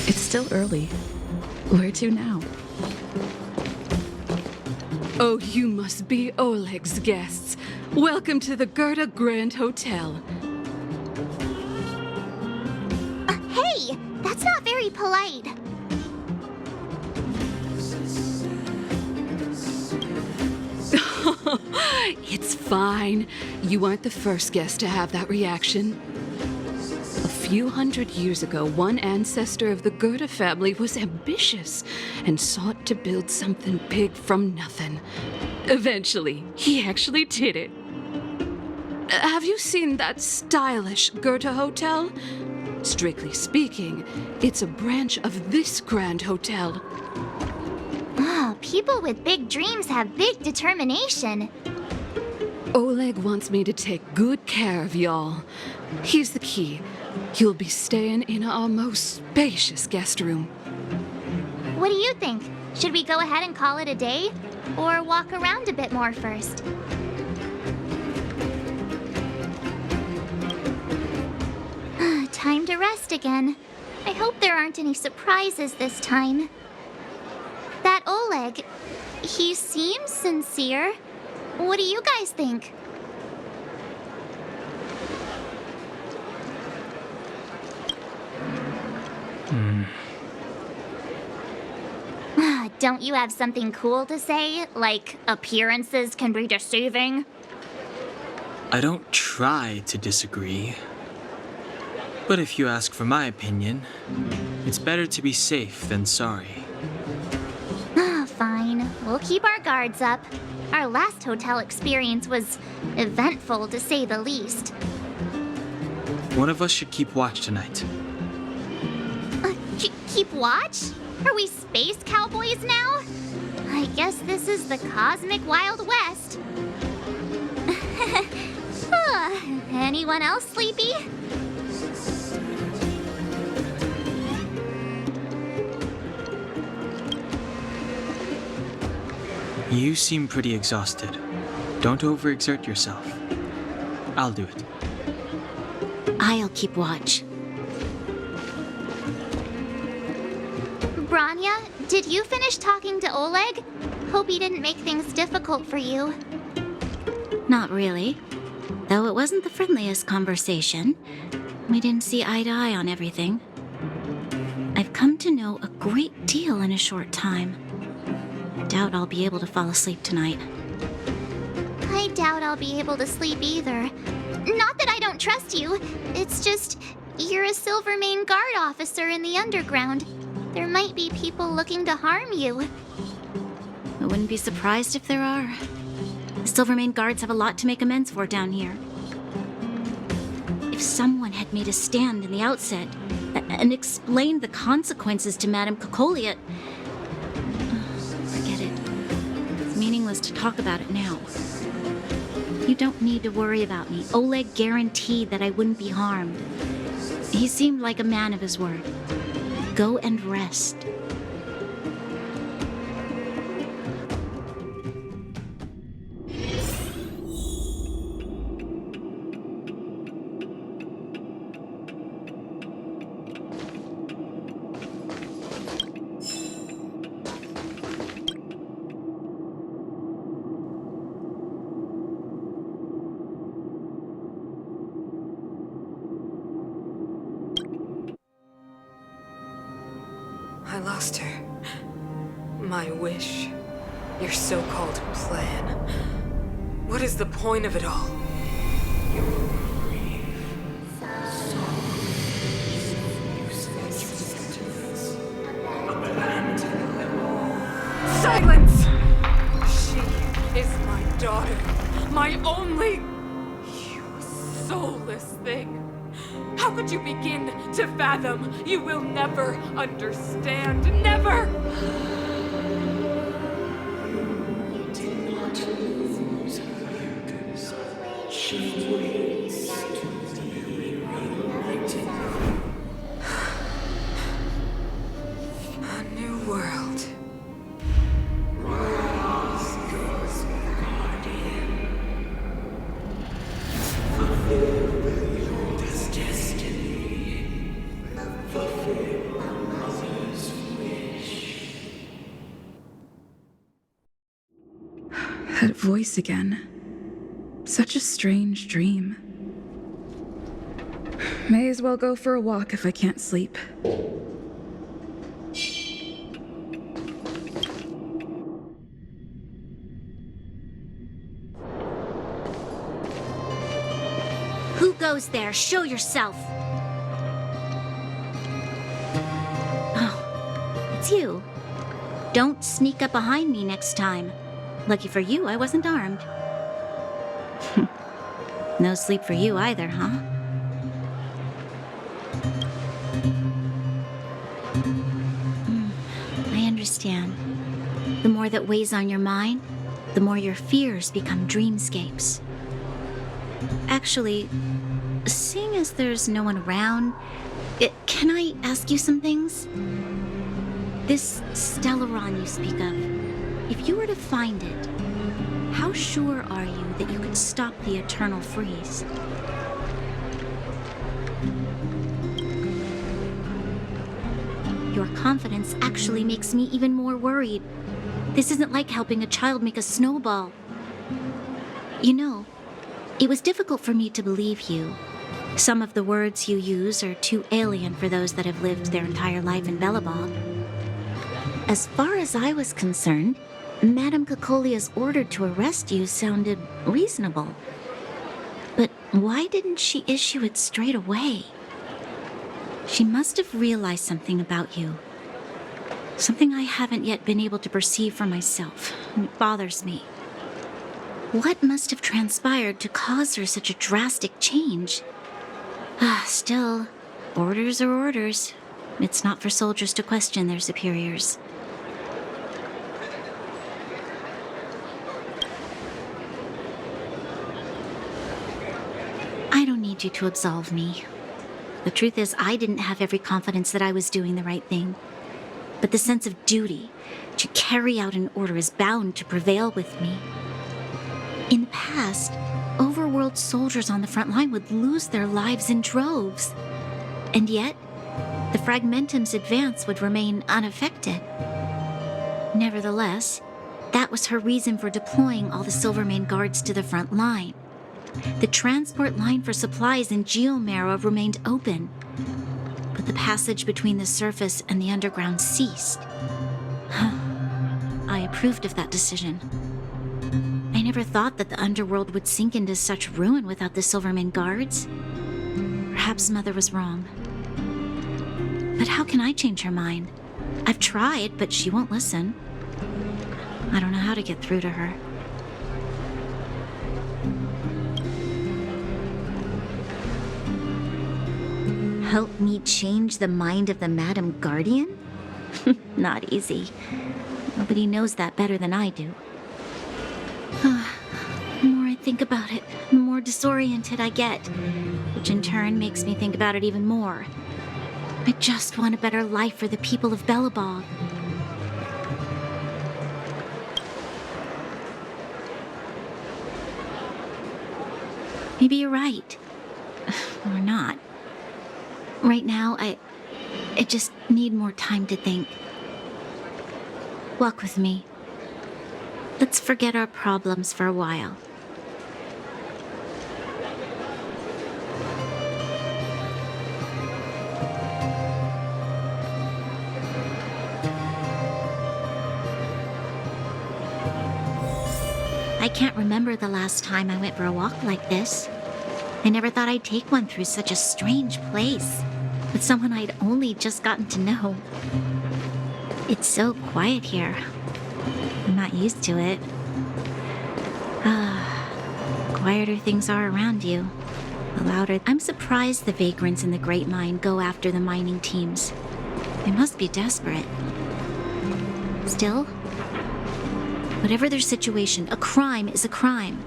It's still early. Where to now? Oh, you must be Oleg's guests. Welcome to the Gerda Grand Hotel. Hey, that's not very polite. It's fine. You aren't the first guest to have that reaction. A few hundred years ago, one ancestor of the Gerda family was ambitious and sought to build something big from nothing. Eventually, he actually did it. Have you seen that stylish Gerda hotel? Strictly speaking, it's a branch of this Grand Hotel. Oh, people with big dreams have big determination. Oleg wants me to take good care of y'all. Here's the key. You'll be staying in our most spacious guest room. What do you think? Should we go ahead and call it a day? Or walk around a bit more first? Time to rest again. I hope there aren't any surprises this time. That Oleg, he seems sincere. What do you guys think? Don't you have something cool to say? Like, appearances can be deceiving? I don't try to disagree. But if you ask for my opinion, it's better to be safe than sorry. Fine. We'll keep our guards up. Our last hotel experience was eventful, to say the least. One of us should keep watch tonight. Keep watch? Are we space cowboys now? I guess this is the cosmic Wild West. Anyone else sleepy? You seem pretty exhausted. Don't overexert yourself. I'll do it. I'll keep watch. Branya, did you finish talking to Oleg? Hope he didn't make things difficult for you. Not really. Though it wasn't the friendliest conversation. We didn't see eye to eye on everything. I've come to know a great deal in a short time. Doubt I'll be able to fall asleep tonight. I doubt I'll be able to sleep either. Not that I don't trust you. It's just, you're a Silvermane Guard officer in the underground. There might be people looking to harm you. I wouldn't be surprised if there are. The Silvermane Guards have a lot to make amends for down here. If someone had made a stand in the outset and explained the consequences to Madame Kokoliot, forget it. It's meaningless to talk about it now. You don't need to worry about me. Oleg guaranteed that I wouldn't be harmed. He seemed like a man of his word. Go and rest. I lost her. My wish. Your so-called plan. What is the point of it all? Silence! She is my daughter. My only... You soulless thing. How could you begin to fathom? You will never understand. Never! A new world. That voice again. Such a strange dream. May as well go for a walk if I can't sleep. Who goes there? Show yourself! Oh, it's you. Don't sneak up behind me next time. Lucky for you, I wasn't armed. No sleep for you either, huh? I understand. The more that weighs on your mind, the more your fears become dreamscapes. Actually, seeing as there's no one around, can I ask you some things? This Stellaron you speak of, if you were to find it, how sure are you that you could stop the eternal freeze? Your confidence actually makes me even more worried. This isn't like helping a child make a snowball. You know, it was difficult for me to believe you. Some of the words you use are too alien for those that have lived their entire life in Belobog. As far as I was concerned, Madame Cocolia's order to arrest you sounded reasonable. But why didn't she issue it straight away? She must have realized something about you. Something I haven't yet been able to perceive for myself. It bothers me. What must have transpired to cause her such a drastic change? Still, orders are orders. It's not for soldiers to question their superiors. I don't need you to absolve me. The truth is, I didn't have every confidence that I was doing the right thing. But the sense of duty to carry out an order is bound to prevail with me. In the past, overworld soldiers on the front line would lose their lives in droves. And yet, the Fragmentum's advance would remain unaffected. Nevertheless, that was her reason for deploying all the Silvermane guards to the front line. The transport line for supplies in Geomera remained open, but the passage between the surface and the underground ceased. I approved of that decision. I never thought that the underworld would sink into such ruin without the Silvermane guards. Perhaps Mother was wrong. But how can I change her mind? I've tried, but she won't listen. I don't know how to get through to her. Help me change the mind of the Madam Guardian? Not easy. Nobody knows that better than I do. The more I think about it, the more disoriented I get, which in turn makes me think about it even more. I just want a better life for the people of Belobog. Maybe you're right. Or not. Right now, I just need more time to think. Walk with me. Let's forget our problems for a while. I can't remember the last time I went for a walk like this. I never thought I'd take one through such a strange place, with someone I'd only just gotten to know. It's so quiet here. I'm not used to it. Quieter things are around you, the louder. I'm surprised the vagrants in the Great Mine go after the mining teams. They must be desperate. Still, whatever their situation, a crime is a crime.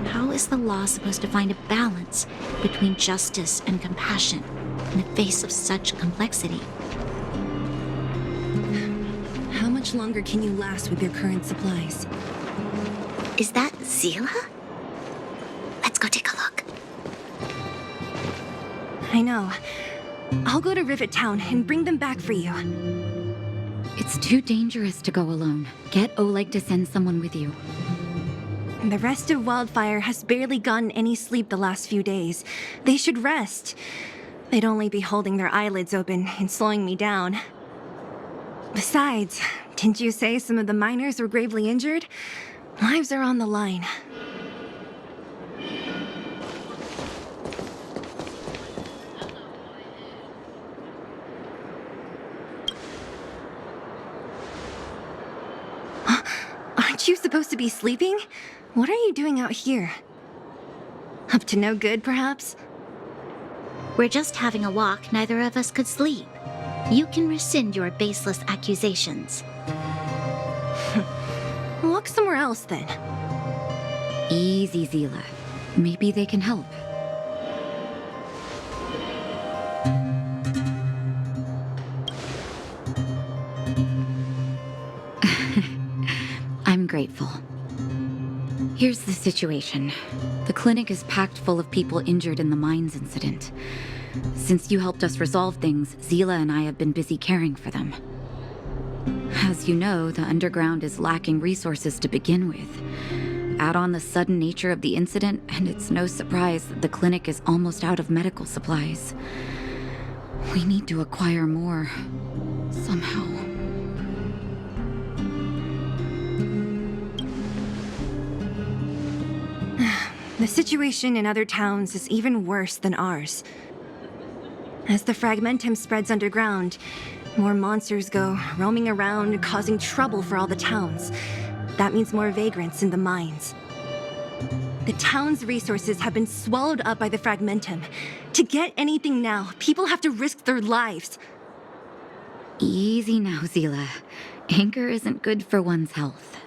How is the law supposed to find a balance between justice and compassion in the face of such complexity? How much longer can you last with your current supplies? Is that Zila? Let's go take a look. I know. I'll go to Rivet Town and bring them back for you. It's too dangerous to go alone. Get Oleg to send someone with you. The rest of Wildfire has barely gotten any sleep the last few days. They should rest. They'd only be holding their eyelids open and slowing me down. Besides, didn't you say some of the miners were gravely injured? Lives are on the line. Aren't you supposed to be sleeping? What are you doing out here? Up to no good, perhaps? We're just having a walk. Neither of us could sleep. You can rescind your baseless accusations. Walk somewhere else, then. Easy, Zila. Maybe they can help. I'm grateful. Here's the situation. The clinic is packed full of people injured in the mines incident. Since you helped us resolve things, Zila and I have been busy caring for them. As you know, the underground is lacking resources to begin with. Add on the sudden nature of the incident, and it's no surprise that the clinic is almost out of medical supplies. We need to acquire more, somehow. The situation in other towns is even worse than ours. As the fragmentum spreads underground, more monsters go roaming around, causing trouble for all the towns. That means more vagrants in the mines. The town's resources have been swallowed up by the fragmentum. To get anything now, people have to risk their lives. Easy now, Zila. Anger isn't good for one's health.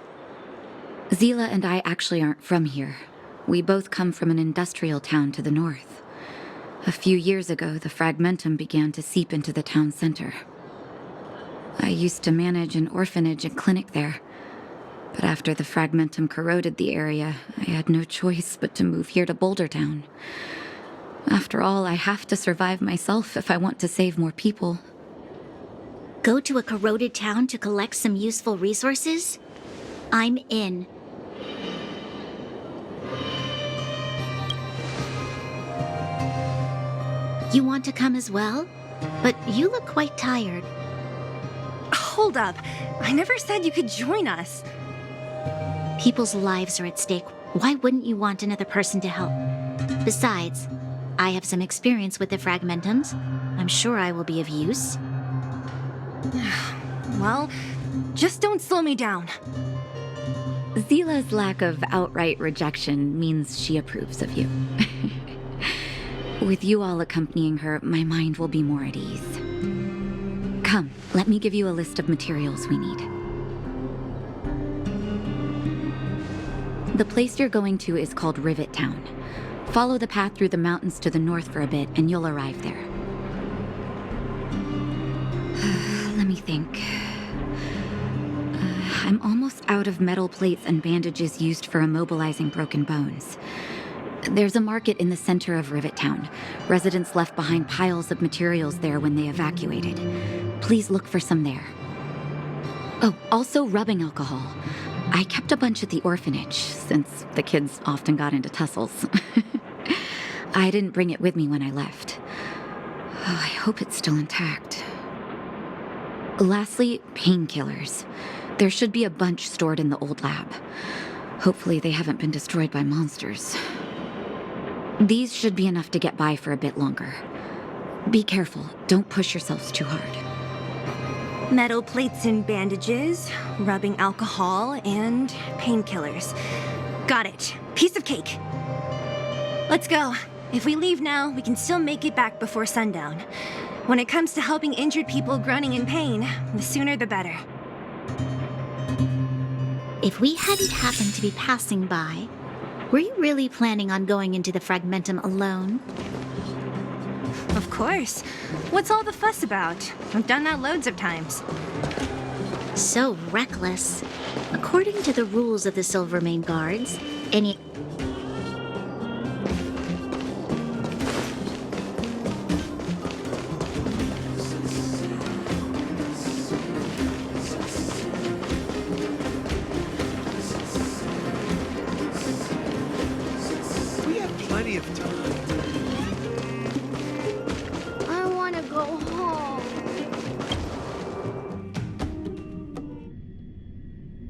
Zila and I actually aren't from here. We both come from an industrial town to the north. A few years ago, the fragmentum began to seep into the town center. I used to manage an orphanage and clinic there. But after the fragmentum corroded the area, I had no choice but to move here to Boulder Town. After all, I have to survive myself if I want to save more people. Go to a corroded town to collect some useful resources? I'm in. You want to come as well? But you look quite tired. Hold up. I never said you could join us. People's lives are at stake. Why wouldn't you want another person to help? Besides, I have some experience with the fragmentums. I'm sure I will be of use. Well, just don't slow me down. Zila's lack of outright rejection means she approves of you. With you all accompanying her, my mind will be more at ease. Come, let me give you a list of materials we need. The place you're going to is called Rivet Town. Follow the path through the mountains to the north for a bit, and you'll arrive there. Let me think. I'm almost out of metal plates and bandages used for immobilizing broken bones. There's a market in the center of Rivet Town. Residents left behind piles of materials there when they evacuated. Please look for some there. Oh, also rubbing alcohol. I kept a bunch at the orphanage, since the kids often got into tussles. I didn't bring it with me when I left. Oh, I hope it's still intact. Lastly, painkillers. There should be a bunch stored in the old lab. Hopefully they haven't been destroyed by monsters. These should be enough to get by for a bit longer. Be careful, don't push yourselves too hard. Metal plates and bandages, rubbing alcohol, and painkillers. Got it. Piece of cake. Let's go. If we leave now, we can still make it back before sundown. When it comes to helping injured people groaning in pain, the sooner the better. If we hadn't happened to be passing by, were you really planning on going into the fragmentum alone? Of course. What's all the fuss about? I've done that loads of times. So reckless. According to the rules of the Silvermane Guards, any...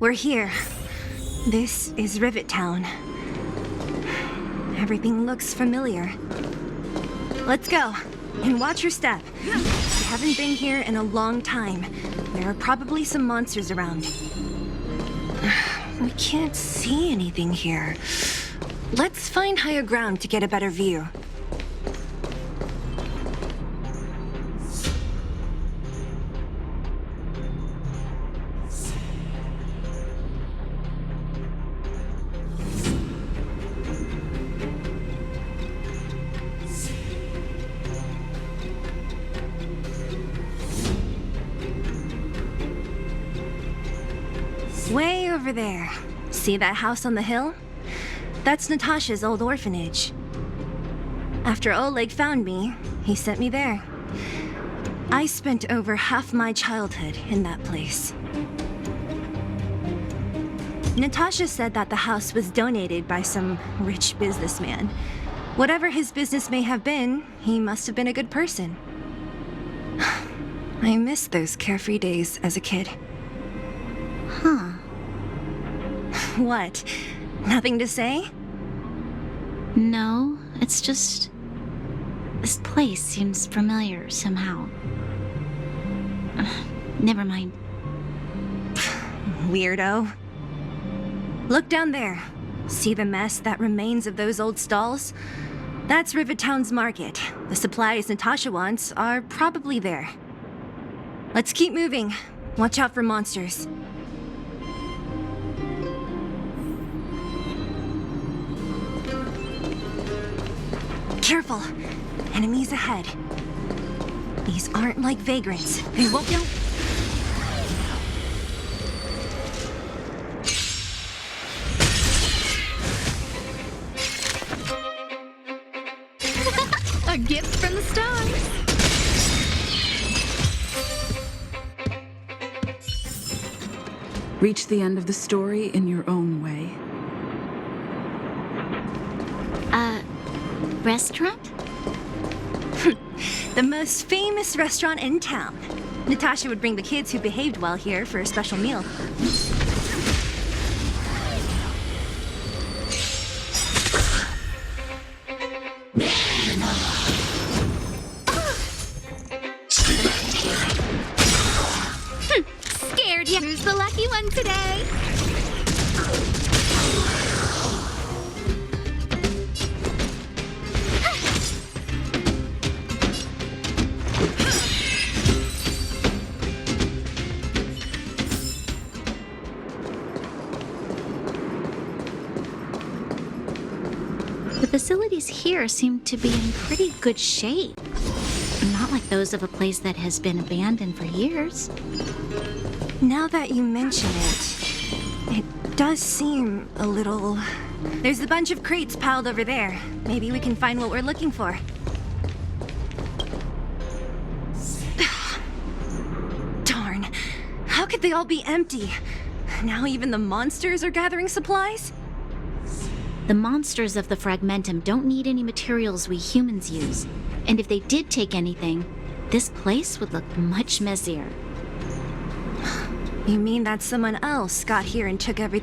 we're here. This is Rivet Town. Everything looks familiar. Let's go, and watch your step. We haven't been here in a long time. There are probably some monsters around. We can't see anything here. Let's find higher ground to get a better view. Way over there. See that house on the hill? That's Natasha's old orphanage. After Oleg found me, he sent me there. I spent over half my childhood in that place. Natasha said that the house was donated by some rich businessman. Whatever his business may have been, he must have been a good person. I miss those carefree days as a kid. Huh. What? Nothing to say? No, it's just... this place seems familiar somehow. Never mind. Weirdo. Look down there. See the mess that remains of those old stalls? That's Rivet Town's market. The supplies Natasha wants are probably there. Let's keep moving. Watch out for monsters. Careful! Enemies ahead. These aren't like vagrants. They won't go. A gift from the stars. Reach the end of the story in your own way. Restaurant? The most famous restaurant in town. Natasha would bring the kids who behaved well here for a special meal. Scared you. Who's the lucky one today? The facilities here seem to be in pretty good shape. Not like those of a place that has been abandoned for years. Now that you mention it, it does seem a little... There's a bunch of crates piled over there. Maybe we can find what we're looking for. Darn. How could they all be empty? Now even the monsters are gathering supplies? The monsters of the Fragmentum don't need any materials we humans use. And if they did take anything, this place would look much messier. You mean that someone else got here and took everything?